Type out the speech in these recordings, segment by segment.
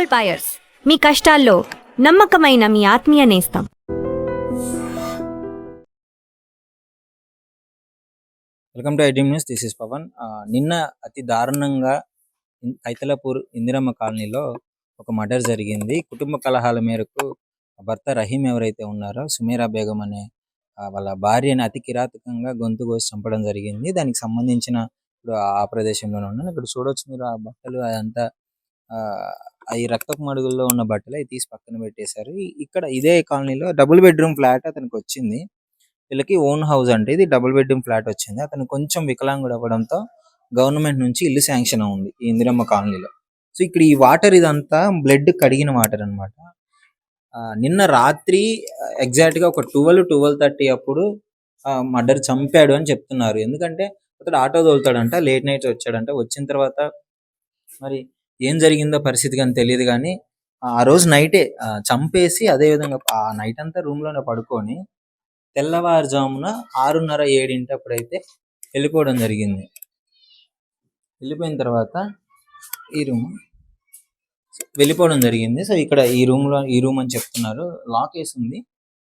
Gold buyers, మీ కష్టాల్లో నమ్మకమైన మీ ఆత్మీయ నేస్తం. Welcome to iDream news. This is Pavan. నిన్న అతి దారుణంగా కైతలపూర్ ఇందిరమ్మ కాలనీలో ఒక మర్డర్ జరిగింది. కుటుంబ కలహాల మేరకు భర్త రహీం ఎవరైతే ఉన్నారో సుమేరా బేగం అనే వాళ్ళ భార్యని అతి కిరాతకంగా గొంతు కోసి చంపడం జరిగింది. దానికి సంబంధించిన ఇప్పుడు ఆ ప్రదేశంలోనే ఉన్నాను. ఇక్కడ చూడొచ్చు మీరు ఆ బట్టలు అదంతా ఈ రక్తపు మడుగుల్లో ఉన్న బట్టలు అవి తీసి పక్కన పెట్టేశారు. ఇక్కడ ఇదే కాలనీలో డబుల్ బెడ్రూమ్ ఫ్లాట్ అతనికి వచ్చింది. వీళ్ళకి ఓన్ హౌస్ అంటే ఇది డబుల్ బెడ్రూమ్ ఫ్లాట్ వచ్చింది. అతను కొంచెం వికలాంగుడు అవ్వడంతో గవర్నమెంట్ నుంచి ఇల్లు శాంక్షన్ ఉంది ఈ ఇందిరమ్మ కాలనీలో. సో ఇక్కడ ఈ వాటర్ ఇదంతా బ్లడ్ కడిగిన వాటర్ అనమాట. నిన్న రాత్రి ఎగ్జాక్ట్ గా ఒక 12:30 అప్పుడు మర్డర్ చంపాడు అని చెప్తున్నారు. ఎందుకంటే అతడు ఆటో తోలుతాడంట, లేట్ నైట్ వచ్చాడంట. వచ్చిన తర్వాత మరి ఏం జరిగిందో పరిస్థితి కానీ తెలియదు. కానీ ఆ రోజు నైటే చంపేసి అదే విధంగా ఆ నైట్ అంతా రూమ్ లోనే పడుకొని తెల్లవారుజామున 6:30-7 అప్పుడైతే వెళ్ళిపోవడం జరిగింది. వెళ్ళిపోయిన తర్వాత వెళ్ళిపోవడం జరిగింది. సో ఇక్కడ ఈ రూమ్ అని చెప్తున్నారు. లాక్ వేసి ఉంది.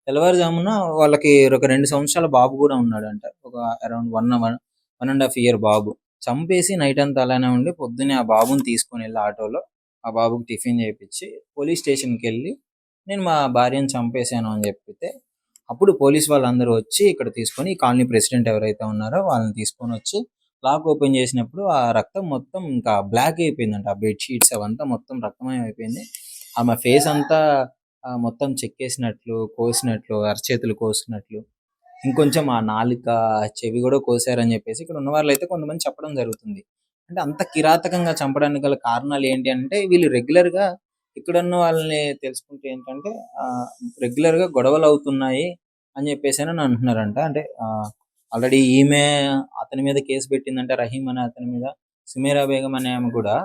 తెల్లవారుజామున వాళ్ళకి ఒక 2 సంవత్సరాల బాబు కూడా ఉన్నాడంట. ఒక అరౌండ్ 1.5 year బాబు. చంపేసి నైట్ అంతా అలానే ఉండి పొద్దున్నే ఆ బాబుని తీసుకొని వెళ్ళి ఆటోలో ఆ బాబుకి టిఫిన్ చేయించి పోలీస్ స్టేషన్కి వెళ్ళి నేను మా భార్యను చంపేశాను అని చెప్పితే అప్పుడు పోలీస్ వాళ్ళందరూ వచ్చి ఇక్కడ తీసుకొని ఈ కాలనీ ప్రెసిడెంట్ ఎవరైతే ఉన్నారో వాళ్ళని తీసుకొని వచ్చి లాక్ ఓపెన్ చేసినప్పుడు ఆ రక్తం మొత్తం ఇంకా బ్లాక్ అయిపోయిందంట. ఆ బెడ్షీట్స్ అవంతా మొత్తం రక్తమయం అయిపోయింది. ఆమె ఫేస్ అంతా మొత్తం చెక్కేసినట్లు, కోసినట్లు, అరచేతులు కోసినట్లు, ఇంకొంచెం ఆ నాలుక, చెవి కూడా కోసారని చెప్పేసి ఇక్కడ ఉన్న వాళ్ళు అయితే కొంతమంది చెప్పడం జరుగుతుంది. అంటే అంత కిరాతకంగా చంపడానికి గల కారణాలు ఏంటి అంటే వీళ్ళు రెగ్యులర్ గా ఇక్కడున్న వాళ్ళని తెలుసుకుంటే ఏంటంటే రెగ్యులర్ గా గొడవలు అవుతున్నాయి అని చెప్పేసి అని అంటున్నారంట. అంటే ఆల్రెడీ ఈమె అతని మీద కేసు పెట్టిందంటే రహీం అనే అతని మీద. సుమేరా బేగం అనే ఆమె కూడా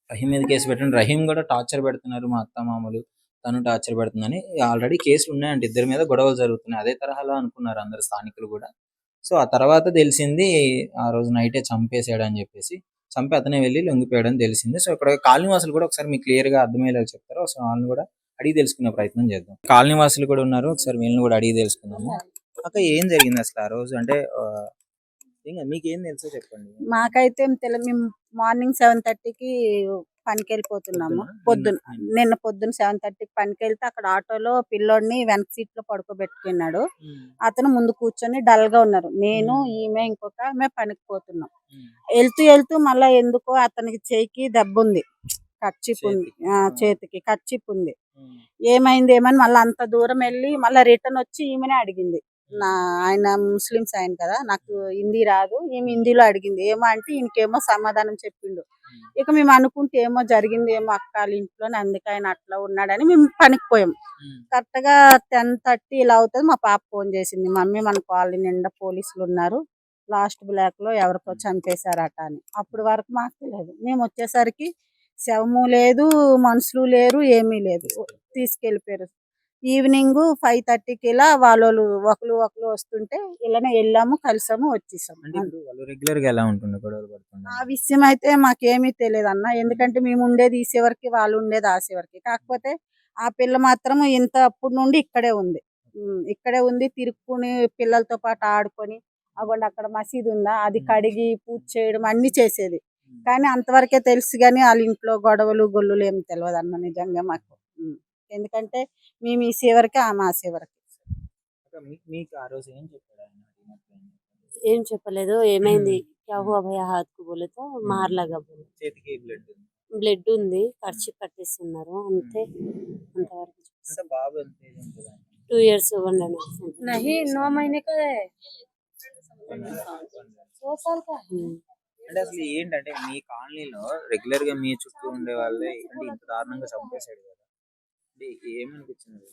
రహీం మీద కేసు పెట్టండి, రహీం కూడా టార్చర్ పెడుతున్నారు, మా అత్త మామలు తను టార్చర్ పెడుతుందని ఆల్రెడీ కేసులు ఉన్నాయంటే ఇద్దరి మీద గొడవలు జరుగుతున్నాయి. అదే తరహాలో అనుకున్నారు అందరు స్థానికులు కూడా. సో ఆ తర్వాత తెలిసింది ఆ రోజు నైటే చంపేసాడు అని చెప్పేసి. చంపి అతనే వెళ్ళి లొంగిపోయాడని తెలిసింది. సో ఇక్కడ కాలనీ వాసులు కూడా ఒకసారి మీకు క్లియర్ గా అర్థమయ్యేలా చెప్తారు. సో వాళ్ళని కూడా అడిగి తెలుసుకునే ప్రయత్నం చేద్దాం. కాలనీ వాసులు కూడా ఉన్నారు, ఒకసారి వీళ్ళని కూడా అడిగి తెలుసుకుందాము. అక్క ఏం జరిగింది అసలు ఆ రోజు? అంటే మీకేం తెలుసో చెప్పండి. మాకైతే తెలియదు. మేము మార్నింగ్ 7:30కి పనికి వెళ్ళిపోతున్నాము. నిన్న పొద్దున్న 7:30కి పనికి వెళ్తే అక్కడ ఆటోలో పిల్లోడిని వెనక సీట్ లో పడుకోబెట్టుకున్నాడు. అతను ముందు కూర్చొని డల్ గా ఉన్నారు. నేను ఈమె ఇంకొక ఆమె పనికి పోతున్నాం. వెళ్తూ మళ్ళా ఎందుకో అతనికి చేయికి దెబ్బ ఉంది, కర్చీప్ ఉంది, చేతికి కర్చీప్ ఉంది. ఏమైంది ఏమని మళ్ళీ అంత దూరం వెళ్ళి మళ్ళీ రిటర్న్ వచ్చి ఈమెనే అడిగింది. ఆయన ముస్లిమ్స్ ఆయన కదా, నాకు హిందీ రాదు, ఈమె హిందీలో అడిగింది. ఏమో అంటే ఈయనకేమో సమాధానం చెప్పిండు. ఇక మేము అనుకుంటే ఏమో జరిగింది ఏమో అక్క వాళ్ళ ఇంట్లోనే, అందుకే ఆయన అట్లా ఉన్నాడని మేము పనికి పోయాం. కరెక్ట్ గా 10:30 ఇలా అవుతుంది. మా పాప ఫోన్ చేసింది, మమ్మీ మన కాలనీ నిండా పోలీసులు ఉన్నారు, లాస్ట్ బ్లాక్ లో ఎవరికో చంపేశారట అని. అప్పటి వరకు మాకు తెలియదు. మేము వచ్చేసరికి శవము లేదు, మనుషులు లేరు, ఏమీ లేదు, తీసుకెళ్లిపోయారు. ఈవినింగ్ 5:30కి ఇలా వాళ్ళు ఒకరు వస్తుంటే ఇలానే వెళ్ళాము, కలిసాము, వచ్చేసాము. ఆ విషయం అయితే మాకేమీ తెలియదు అన్న. ఎందుకంటే మేము ఉండేది ఈసేవరికి, వాళ్ళు ఉండేది ఆసేవరికి. కాకపోతే ఆ పిల్ల మాత్రం ఇంత అప్పటి నుండి ఇక్కడే ఉంది, తిరుక్కుని పిల్లలతో పాటు ఆడుకొని అవ్వండి అక్కడ మసీదు ఉందా అది కడిగి పూజ చేయడం అన్ని చేసేది. కానీ అంతవరకే తెలుసు. కానీ వాళ్ళ ఇంట్లో గొడవలు గొల్లులు ఏమి తెలియదు అన్న నిజంగా మాకు. ఎందుకంటే మేము ఈ సేవరికి ఆమె ఆ సేవరికి. ఏం చెప్పలేదు. ఏమైంది क्या हुआ भैया हाथ को बोले तो मार लगा बोले. బ్లడ్ ఉంది, ఖర్చు కట్టేస్తున్నారు అంతే. అంతవరకు 2 years 1.5 नहीं 9 महीने का है, 2 साल का है. అంటే అసలు ఏంటంటే మీ కాలనీలో రెగ్యులర్ గా మీ చుట్టూ ఉండే వాళ్ళే అంటే ఇంత దారుణంగా చంపేశాడు కదా, ఏమనిపించింది?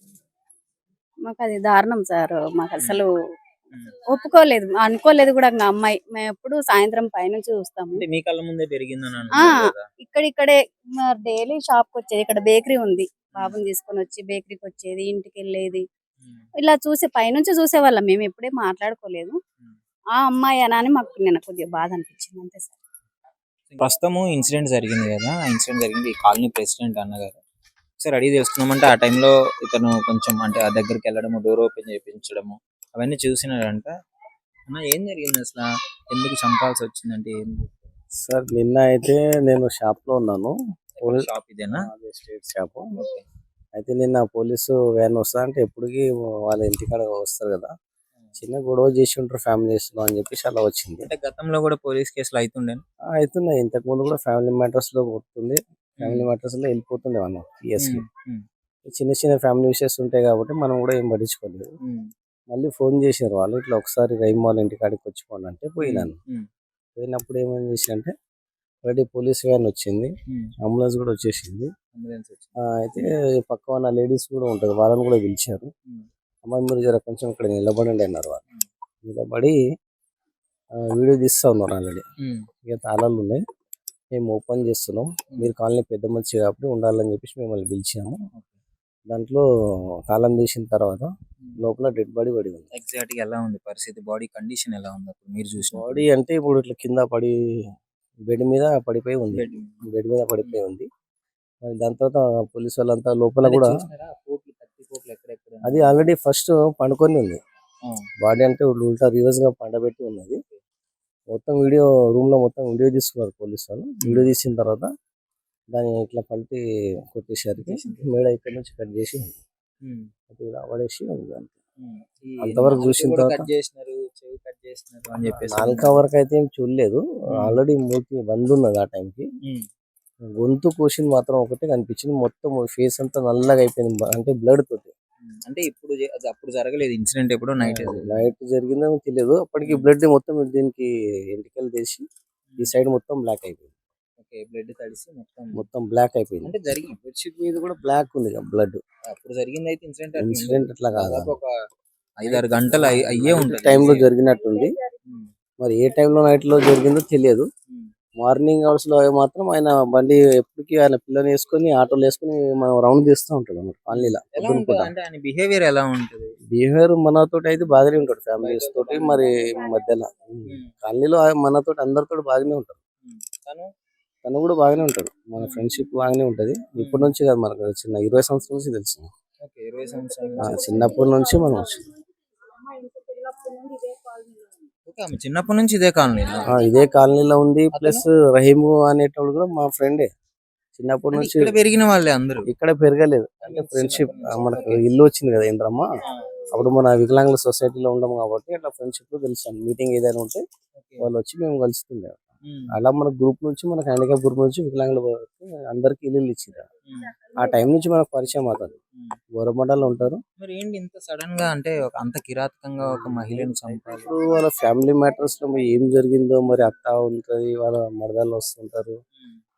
మాకు అది దారుణం సార్. మాకు అసలు ఒప్పుకోలేదు, అనుకోలేదు కూడా. అమ్మాయి మేము ఎప్పుడు సాయంత్రం పైనుంచి చూస్తాము. మీ కళ్ళ ముందే పెరిగిందని ఇక్కడే డైలీ షాప్ కి వచ్చేది. ఇక్కడ బేకరీ ఉంది, బాబుని తీసుకొని వచ్చి బేకరీకి వచ్చేది, ఇంటికి వెళ్ళేది. ఇలా చూసి పైనుంచి చూసేవాళ్ళం. మేము ఎప్పుడే మాట్లాడుకోలేదు. ఆ అమ్మాయి అని మాకు నిన్న కొద్దిగా బాధ అనిపించింది అంతే సార్. ప్రస్తుతము ఇన్సిడెంట్ జరిగింది కదా, ఆ ఇన్సిడెంట్ జరిగింది ఈ కాలనీ ప్రెసిడెంట్ అన్నగారు. ఒకసారి అడిగి తెలుసుకున్నామంటే ఆ టైంలో ఇతను కొంచెం అంటే ఆ దగ్గరికి వెళ్ళడము, డోర్ ఓపెన్ చేయించడము అవన్నీ చూసినాడంట. అన్న ఏం జరిగింది అసలు, ఎందుకు చంపాల్సి వచ్చిందంటే ఏంది? సార్ నిన్న అయితే నేను షాప్ లో ఉన్నాను. షాప్ ఇదేనా? State shop. అయితే నిన్న పోలీసు వ్యాన్ వస్తా అంటే ఎప్పటికి వాళ్ళ ఇంటికాడ వస్తారు కదా, చిన్న గొడవ చేసి ఉంటారు ఫ్యామిలీస్ లో అని చెప్పేసి అలా వచ్చింది. అంటే గతంలో కూడా పోలీస్ కేసులు అవుతుండే. అవుతున్నాయి, ఇంతకు ముందు కూడా ఫ్యామిలీ మ్యాటర్స్ లో కొడుతుంది, ఫ్యామిలీ మ్యాటర్స్ లో వెళ్ళిపోతుండే మనం పిఎస్కి. చిన్న చిన్న ఫ్యామిలీ విషయస్ ఉంటాయి కాబట్టి మనం కూడా ఏం పట్టించుకోలేదు. మళ్ళీ ఫోన్ చేశారు వాళ్ళు, ఇట్లా ఒకసారి రహీం వాళ్ళ ఇంటికాడికి వచ్చిపోండి అంటే పోయినాను. పోయినప్పుడు ఏమని చేసి అంటే ఆల్రెడీ పోలీస్ వ్యాన్ వచ్చింది, అంబులెన్స్ కూడా వచ్చేసింది. అయితే పక్క ఉన్న లేడీస్ కూడా ఉంటుంది, వాళ్ళని కూడా పిలిచారు. అమ్మాయి మీరు జర కొంచెం ఇక్కడ నిలబడండి అన్నారు. వాళ్ళు నిలబడి వీడియో తీస్తా ఉన్నారు. ఆల్రెడీ ఇక తాళాలు ఉన్నాయి, మేము ఓపెన్ చేస్తున్నాం, మీరు కాలనీ పెద్ద మంచి కాబట్టి ఉండాలని చెప్పేసి మిమ్మల్ని పిలిచాము. దాంట్లో తాళం తీసిన తర్వాత లోపల డెడ్ బాడీ పడి ఉంది. ఎగ్జాక్ట్ గా ఎలా ఉంది పరిస్థితి, బాడీ కండిషన్ ఎలా ఉంది అప్పుడు మీరు చూసిన? బాడీ అంటే ఇప్పుడు ఇట్లా కింద పడి బెడ్ మీద పడిపోయి ఉంది, బెడ్ మీద పడిపోయి ఉంది. మరి దాని తర్వాత పోలీసు వాళ్ళంతా లోపల కూడా అది ఆల్రెడీ ఫస్ట్ పండుకొని ఉంది. బాడీ అంటే ఉల్టా రివర్స్ గా పండబెట్టి ఉన్నది. మొత్తం వీడియో రూమ్ లో మొత్తం వీడియో తీసుకున్నారు పోలీసు వాళ్ళు. వీడియో తీసిన తర్వాత దాన్ని ఇట్లా పల్టి కొట్టేసరికి మేడ ఇక్కడ నుంచి కట్ చేసి ఇలా పడేసి ఉంది. అంతవరకు చూసిన తర్వాత నాలుక వరకు అయితే ఏం చూడలేదు, ఆల్రెడీ మూతి బంద్ ఉన్నది. ఆ టైంకి గొంతు కోసింది మాత్రం ఒకటే కనిపించింది, మొత్తం ఫేస్ అంతా నల్లగా అయిపోయింది, అంటే బ్లడ్ తోటి. అంటే ఇప్పుడు అప్పుడు జరగలేదు ఇన్సిడెంట్, ఎప్పుడో నైట్ జరిగిందో తెలియదు. అప్పటికి బ్లడ్ మొత్తం దీనికి ఎంటికలు తీసి ఈ సైడ్ మొత్తం బ్లాక్ అయిపోయింది. బ్లడ్ తడిసి మొత్తం బ్లాక్ అయిపోయింది. అంటే జరిగింది బెడ్షీట్ మీద కూడా బ్లాక్ ఉంది బ్లడ్. అప్పుడు జరిగింది అయితే ఇన్సిడెంట్ అట్లా కాదు, ఒక 5-6 గంటలు అయ్యే ఉంటుంది టైంలో జరిగినట్టుంది. మరి ఏ టైంలో నైట్ లో జరిగిందో తెలియదు. మార్నింగ్ అవర్స్ లో మాత్రం ఆయన బండి ఎప్పటికీ ఆయన పిల్లని వేసుకొని ఆటోలు వేసుకొని మనం రౌండ్ తీస్తూ ఉంటాడు అన్నమాట కాలనీలో. బిహేవియర్ ఎలా ఉంటుంది? బిహేవియర్ మనతో అయితే బాగానే ఉంటాడు, ఫ్యామిలీస్ తోటి. మరి మధ్యలో కాలనీలో మనతో అందరితో బాగానే ఉంటాడు, తను కూడా బాగానే ఉంటాడు. మన ఫ్రెండ్షిప్ బాగానే ఉంటది. ఇప్పటి నుంచి కాదు, మనకు చిన్న 20 సంవత్సరాల నుంచి తెలుసు. చిన్నప్పటి నుంచి మనం చిన్నప్పటి నుంచి ఇదే కాలనీ, ఇదే కాలనీలో ఉంది. ప్లస్ రహీము అనేటోడు కూడా మా ఫ్రెండే, చిన్నప్పటి నుంచి పెరిగిన వాళ్ళే అందరూ. ఇక్కడ పెరగలేదు, అంటే ఫ్రెండ్షిప్. మనకు ఇల్లు వచ్చింది కదా ఇంద్రమ్మ, అప్పుడు మన వికలాంగుల సొసైటీలో ఉండము కాబట్టి అట్లా ఫ్రెండ్షిప్ లో తెలుసు. మీటింగ్ ఏదైనా ఉంటే వాళ్ళు వచ్చి మేము కలుస్తుండే. అలా మన గ్రూప్ నుంచి, మన హ్యాండిక్యాప్ గ్రూప్ నుంచి వికలాంగుల అందరికి ఇల్లు ఇచ్చారు. ఆ టైం నుంచి మనకు పరిచయం అవుతుంది. గోరమండలో ఉంటారు. మరి ఏంటి ఇంత సడన్ గా, అంటే అంత కిరాతకంగా ఒక మహిళను చంపారు? వాళ్ళ ఫ్యామిలీ మ్యాటర్స్ లో ఏం జరిగిందో, మరి అత్త ఉంటది, వాళ్ళ మరదలు వస్తుంటారు,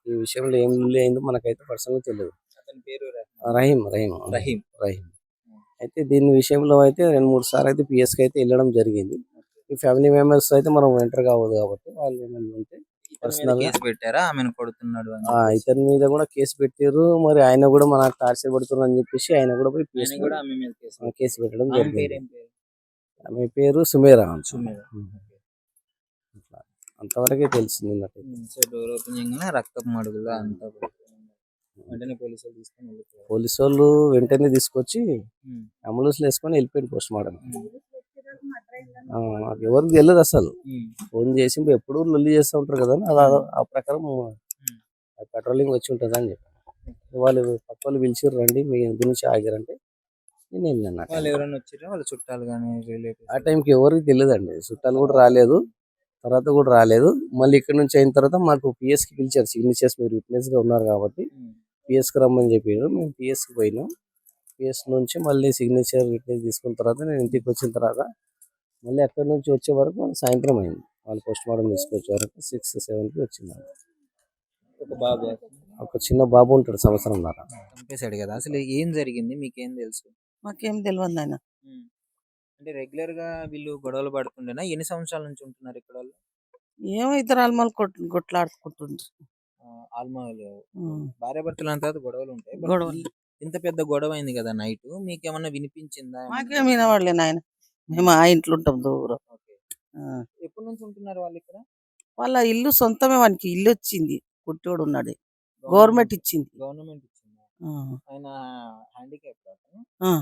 ఈ విషయంలో ఏం అయిందో మనకైతే పర్సనల్ తెలియదు. అతని పేరు రహీం. అయితే దీని విషయంలో అయితే 2-3 సార్లు అయితే పిఎస్ కి అయితే వెళ్ళడం జరిగింది. ఈ ఫ్యామిలీ మెంబర్స్ అయితే మనం ఎంటర్ కావద్దు కాబట్టి వాళ్ళు ఏమైనా ఉంటే పర్సనల్ కేసు పెట్టారా ఆమెను కొడుతున్నాడు అని? ఇతని మీద కూడా కేసు పెట్టారు. మరి ఆయన కూడా మనకు టార్చర్ పడుతున్నారు అని చెప్పేసి ఆయన కూడా పోయి కేసు పెట్టడం జరిగింది. ఆమె పేరు సుమేరా. అంతవరకే తెలిసింది. రక్తపు మడుగులా అంతా వెంటనే పోలీసు వాళ్ళు వెంటనే తీసుకొచ్చి అంబులెన్స్ లో వేసుకొని వెళ్ళిపోయింది పోస్ట్ మార్టం. ఎవరికి తెలియదు అసలు. ఫోన్ చేసి ఎప్పుడు లొల్లి చేస్తూ ఉంటారు కదా, ఆ ప్రకారం పెట్రోలింగ్ వచ్చి ఉంటుంది అని చెప్పి వాళ్ళు పక్క వాళ్ళు పిలిచిర్రు, రండి మీ గురించి ఆగారంటే నేను వెళ్ళాను. వాళ్ళ చుట్టాలు కానీ ఆ టైంకి ఎవరికి తెలియదండి, చుట్టాలు కూడా రాలేదు, తర్వాత కూడా రాలేదు. మళ్ళీ ఇక్కడ నుంచి అయిన తర్వాత మాకు పిఎస్ కి పిలిచారు, సిగ్నేచర్స్ మీరు విట్నెస్ గా ఉన్నారు కాబట్టి పిఎస్ కి రమ్మని చెప్పారు. మేము పిఎస్ కి పోయినాం. పిఎస్ నుంచి మళ్ళీ సిగ్నేచర్ విట్నెస్ తీసుకున్న తర్వాత నేను ఇంటికి వచ్చిన తర్వాత మళ్ళీ అక్కడి నుంచి వచ్చే వరకు వాళ్ళు సాయంత్రం అయింది. వాళ్ళు పోస్ట్ మార్టం తీసుకొచ్చే వరకు 6-7కి వచ్చింది. ఒక చిన్న బాబు ఉంటాడు, సంవత్సరం దాకా. చంపేశాడు కదా, అసలు ఏం జరిగింది మీకేం తెలుసు? మాకేం తెలియదు ఆయన. అంటే రెగ్యులర్ గా వీళ్ళు గొడవలు పడుతుండేనా? ఎన్ని సంవత్సరాల నుంచి ఉంటున్నారు ఇక్కడ? ఏమో ఇద్దరు ఆల్మాలు కొట్లాడుకుంటుండ్రు. ఆల్మాలు భార్య భర్తలు అంత గొడవలు ఉంటాయి. గొడవలు ఇంత పెద్ద గొడవ అయింది కదా నైట్, మీకేమన్నా వినిపించిందా? మాకేం వినవాడలే నాయన, మేము ఆ ఇంట్లో ఉంటాం దూరం. ఎప్పటి నుంచి ఉంటున్నారు వాళ్ళు ఇక్కడ? వాళ్ళ ఇల్లు సొంతమే, వానికి ఇల్లు వచ్చింది. కుట్టోడు ఉన్నాడు, గవర్నమెంట్ ఇచ్చింది. గవర్నమెంట్ ఇచ్చిందా? ఆ, ఆయన హ్యాండిక్యాప్ అతను? ఆ,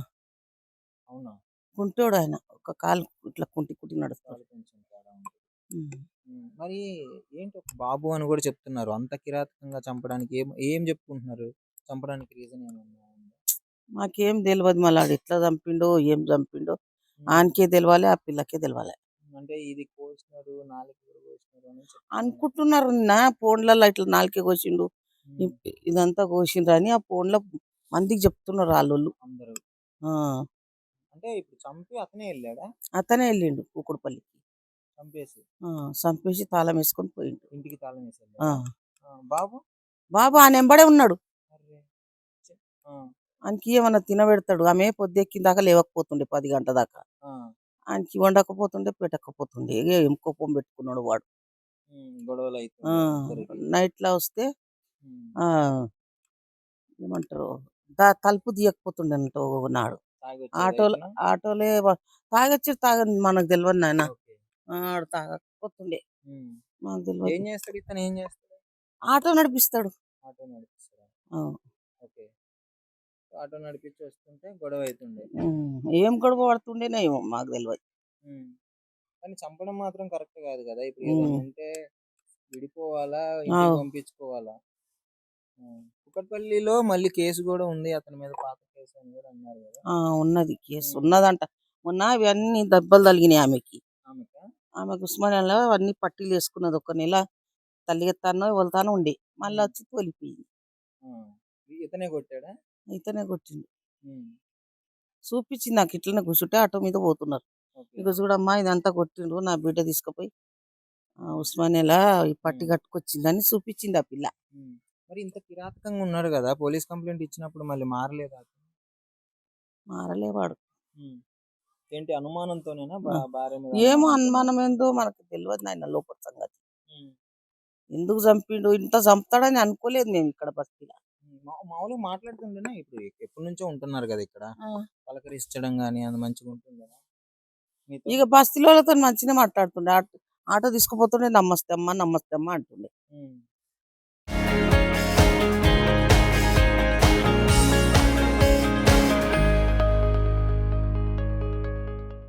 అవునా? కుంటోడు ఆయన, ఒక కాలు ఇట్లా కుంటి కుంటి నడుస్తాడు. వాళ్ళు కొంచెం తేడా ఉంటుంది. మరి ఏంటి ఒక బాబు అని కూడా చెప్తున్నారు, అంత కిరాతకంగా చంపడానికి ఏం ఏం చెప్పుకుంటున్నారు? చంపడానికి రీజన్ ఏమన్నా ఉందా? మాకేం తెలియదు, మళ్ళీ ఆడు ఎట్లా చంపిండో ఏం చంపిండో ఉమ్. ఆనికే తెలియాలి, ఆ పిల్లకే తెలియాలి. అంటే ఇది కోసినారు, నాలుగు కూడా కోసినారు అని చెప్తున్నారు. అనుకుంటున్నారు నా ఫోన్లలో ఇట్లా నాలుకే కోసిండు, ఉమ్. ఇదంతా కోసిండ్రు అని ఆ ఫోన్లో మందికి చెప్తున్నారు వాళ్ళు. అందరూ ఆ, అంటే ఇప్పుడు చంపి అతనే వెళ్ళాడా? అతనే వెళ్ళిండు కూకుడుపల్లికి. చంపేసి చంపేసి తాళం వేసుకొని పోయిండు. ఇంటికి తాళం వేసి ఆ, వెళ్ళాడా? బాబు బాబు ఆ నెంబడే ఉన్నాడు. అర్రే. ఛെ. ఆ, ఆయనకి ఏమన్నా తినబెడతాడు. ఆమె పొద్దెక్కిన దాకా లేవకపోతుండే 10 గంటల దాకా. ఆ. ఆయనకి వండకపోతుండే పెట్టకపోతుండే, ఏం కోపం పెట్టుకున్నాడు వాడు. గొడవలు అవుతుంది ఇద్దరికి. నైట్లో వస్తే ఉమ్. ఆ, ఏమంటారు, తలుపు తీయకపోతుండే నాడు. తాగి ఆటోలో వచ్చేదా ఇతను? ఆటోలే తాగొచ్చి తాగని మనకు తెలియదు నాయన. ఓకే. ఆడు తాగకపోతుండే, ఉమ్. మనకు ఏం తెలియదు. చేస్తాడు ఇతను, ఏం చేస్తాడు? ఆటో నడిపిస్తాడు. ఆటో నడిపిస్తాడా? ఆ, ఓకే. ఆటో నడిపించి వస్తుంటే గొడవ అవుతుండే. ఏం గొడవ పడుతుండేనే ఏమో మాకు తెలియదు. ఉమ్. కానీ చంపడం మాత్రం కరెక్ట్ కాదు కదా. ఇప్పుడు ఉమ్. ఏదైనా ఉంటే విడిపోవాలా, ఇంటికి పంపించుకోవాలా? కుకట్పల్లిలో మళ్ళీ కేసు కూడా ఉంది అతని మీద, పాత కేసు అని కూడా అన్నారు కదా. ఉన్నది కేసు ఉన్నదంట. మొన్న ఇవన్నీ దెబ్బలు తగిలినాయి ఆమెకి. ఆమెకా? ఆమెకు ఉస్మానియాలో అన్ని పట్టీలు వేసుకున్నది. ఒక నెల తల్లిగెత్తానో వెళ్తానో ఉండి మళ్ళీ వచ్చి తోలిపోయింది. ఇతనే కొట్టాడా? ఇతనే కొట్టింది. ఉమ్. చూపించింది నాకు, ఇట్లనే కూర్చుంటే ఆటో మీద పోతున్నారు. ఓకే. ఇక చూడమ్మా ఇదంతా కొట్టిండ్రు, నా బిడ్డ తీసుకుపోయి ఉస్మానియాలో ఈ పట్టి కట్టుకొచ్చిందని చూపించింది ఆ పిల్ల. మరి ఇంత కిరాతకంగా ఉన్నాడు కదా, పోలీస్ కంప్లైంట్ ఇచ్చినప్పుడు మళ్ళీ మారలేదా అతను? మారలేవాడు. ఏంటి అనుమానంతోనేనా భార్య మీద ఏమో అనుమానంతోనా? అనుమానం ఏందో మనకు తెలియదు నాయన, లోపల సంగతి. ఉమ్. ఎందుకు చంపిండు, ఇంత చంపుతాడని అనుకోలేదు మేము ఇక్కడ బస్తీలో. మామూలుగా మాట్లాడుతుంటేనే ఇప్పుడు ఎప్పటి నుంచో ఉంటున్నారు కదా ఇక్కడ, పలకరించడం కానీ అది మంచిగా ఉంటుంది కదా మీతో? ఇక బస్తీలో వాళ్ళతో మంచిగా మాట్లాడుతుండే. ఆటో తీసుకుపోతుండే, నమస్తే అమ్మా నమస్తే అమ్మా అంటుండే. ఉమ్.